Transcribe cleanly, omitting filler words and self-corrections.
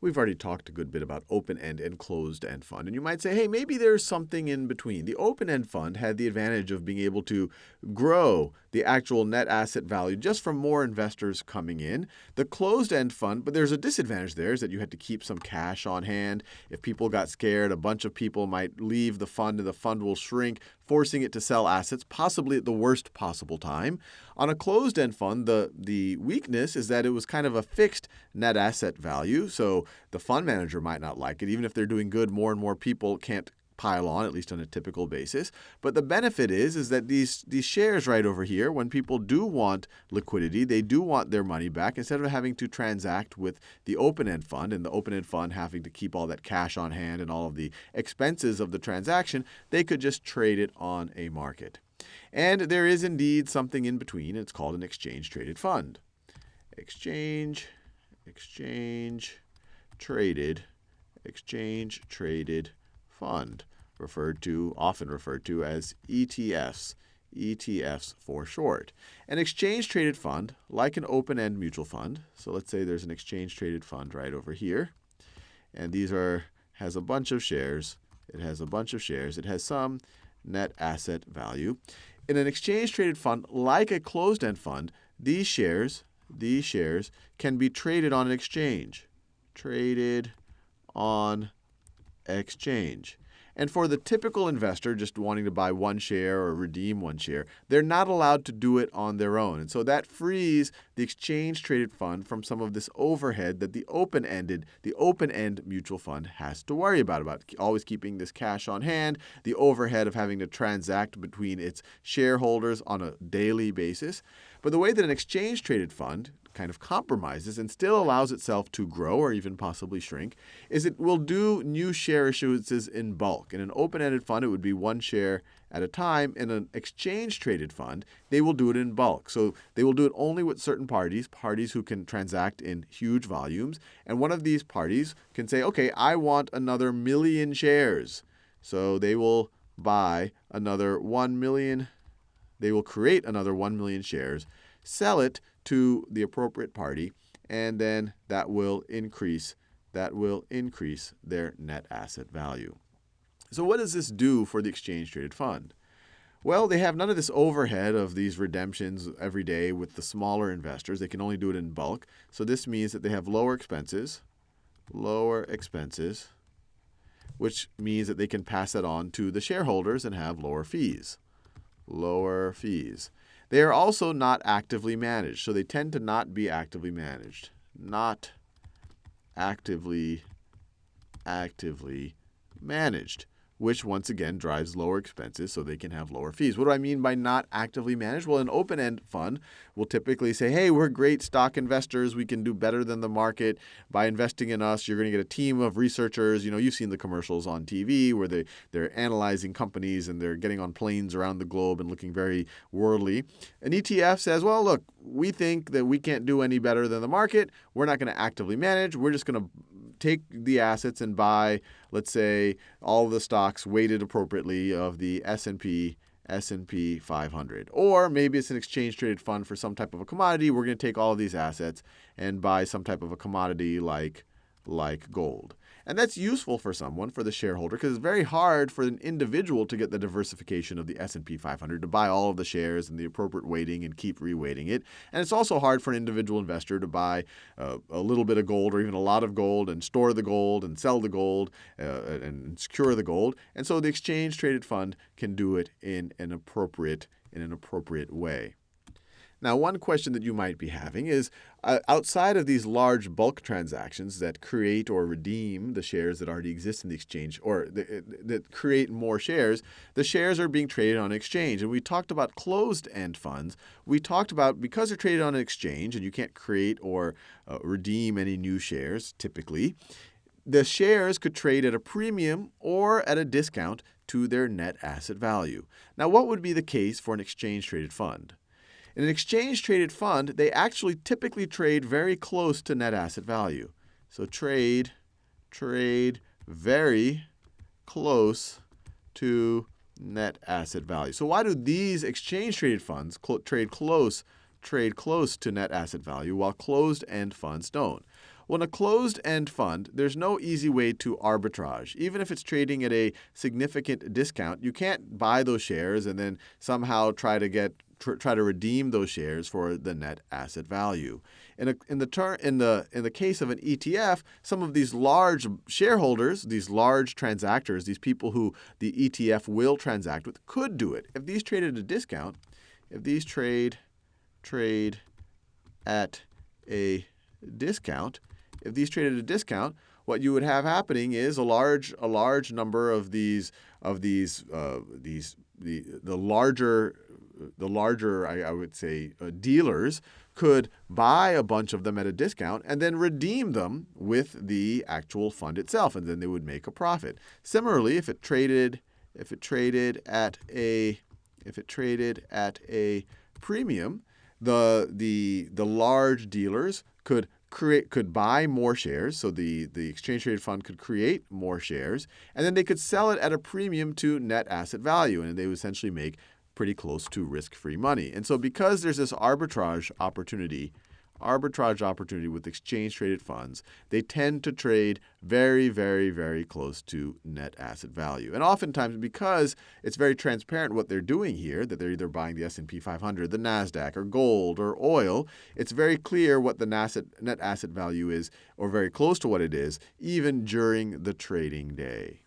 We've already talked a good bit about open-end and closed-end fund. And you might say, hey, maybe there's something in between. The open-end fund had the advantage of being able to grow the actual net asset value just from more investors coming in. The closed-end fund, but there's a disadvantage there, is that you had to keep some cash on hand. If people got scared, a bunch of people might leave the fund and the fund will shrink, forcing it to sell assets, possibly at the worst possible time. On a closed-end fund, the weakness is that it was kind of a fixed net asset value, so the fund manager might not like it. Even if they're doing good, more and more people can't pile on, at least on a typical basis. But the benefit is that these shares right over here, when people do want liquidity, they do want their money back, instead of having to transact with the open-end fund and the open-end fund having to keep all that cash on hand and all of the expenses of the transaction, they could just trade it on a market. And there is indeed something in between. It's called an exchange-traded fund. Exchange-traded fund, often referred to as ETFs, ETFs for short. An exchange-traded fund, like an open-end mutual fund, so let's say there's an exchange-traded fund right over here, and has a bunch of shares. It has some net asset value. In an exchange-traded fund, like a closed-end fund, these shares can be traded on an exchange. Traded on exchange. And for the typical investor just wanting to buy one share or redeem one share, they're not allowed to do it on their own. And so that frees the exchange-traded fund from some of this overhead that the open-end mutual fund has to worry about always keeping this cash on hand, the overhead of having to transact between its shareholders on a daily basis. But the way that an exchange-traded fund kind of compromises and still allows itself to grow or even possibly shrink is it will do new share issuances in bulk. In an open-ended fund, it would be one share at a time. In an exchange-traded fund, they will do it in bulk. So they will do it only with certain parties who can transact in huge volumes. And one of these parties can say, okay, I want another 1,000,000 shares. So they will buy another 1 million. They will create another 1 million shares, sell it to the appropriate party, and then that will increase their net asset value. So what does this do for the exchange-traded fund? Well, they have none of this overhead of these redemptions every day with the smaller investors. They can only do it in bulk. So this means that they have lower expenses, which means that they can pass it on to the shareholders and have lower fees. They are also not actively managed, so they tend to not be actively managed. Not actively managed, which once again drives lower expenses so they can have lower fees. What do I mean by not actively managed? Well, an open-end fund will typically say, hey, we're great stock investors. We can do better than the market. By investing in us, you're going to get a team of researchers. You've seen the commercials on TV where they're analyzing companies and they're getting on planes around the globe and looking very worldly. An ETF says, well, look, we think that we can't do any better than the market. We're not going to actively manage. We're just going to take the assets and buy, let's say, all the stocks weighted appropriately of the S&P 500. Or maybe it's an exchange-traded fund for some type of a commodity. We're going to take all of these assets and buy some type of a commodity like gold. And that's useful for the shareholder, because it's very hard for an individual to get the diversification of the S&P 500, to buy all of the shares and the appropriate weighting and keep reweighting it. And it's also hard for an individual investor to buy a little bit of gold or even a lot of gold and store the gold and sell the gold and secure the gold. And so the exchange-traded fund can do it in an appropriate way. Now, one question that you might be having is, outside of these large bulk transactions that create or redeem the shares that already exist in the exchange, or that create more shares, the shares are being traded on an exchange. And we talked about closed-end funds. We talked about, because they're traded on an exchange and you can't create or redeem any new shares typically, the shares could trade at a premium or at a discount to their net asset value. Now, what would be the case for an exchange-traded fund? In an exchange-traded fund, they actually typically trade very close to net asset value. So trade very close to net asset value. So why do these exchange-traded funds trade close to net asset value while closed-end funds don't? Well, in a closed-end fund, there's no easy way to arbitrage. Even if it's trading at a significant discount, you can't buy those shares and then somehow try to redeem those shares for the net asset value. In the case of an ETF, some of these large shareholders, these large transactors, these people who the ETF will transact with, could do it. If these trade at a discount, if these trade at a discount, what you would have happening is a large number of the larger I would say dealers could buy a bunch of them at a discount and then redeem them with the actual fund itself, and then they would make a profit. Similarly, if it traded at a premium, the large dealers could buy more shares, so the exchange traded fund could create more shares, and then they could sell it at a premium to net asset value, and they would essentially make pretty close to risk-free money. And so because there's this arbitrage opportunity with exchange-traded funds, they tend to trade very, very, very close to net asset value. And oftentimes, because it's very transparent what they're doing here, that they're either buying the S&P 500, the NASDAQ, or gold, or oil, it's very clear what the net asset value is, or very close to what it is, even during the trading day.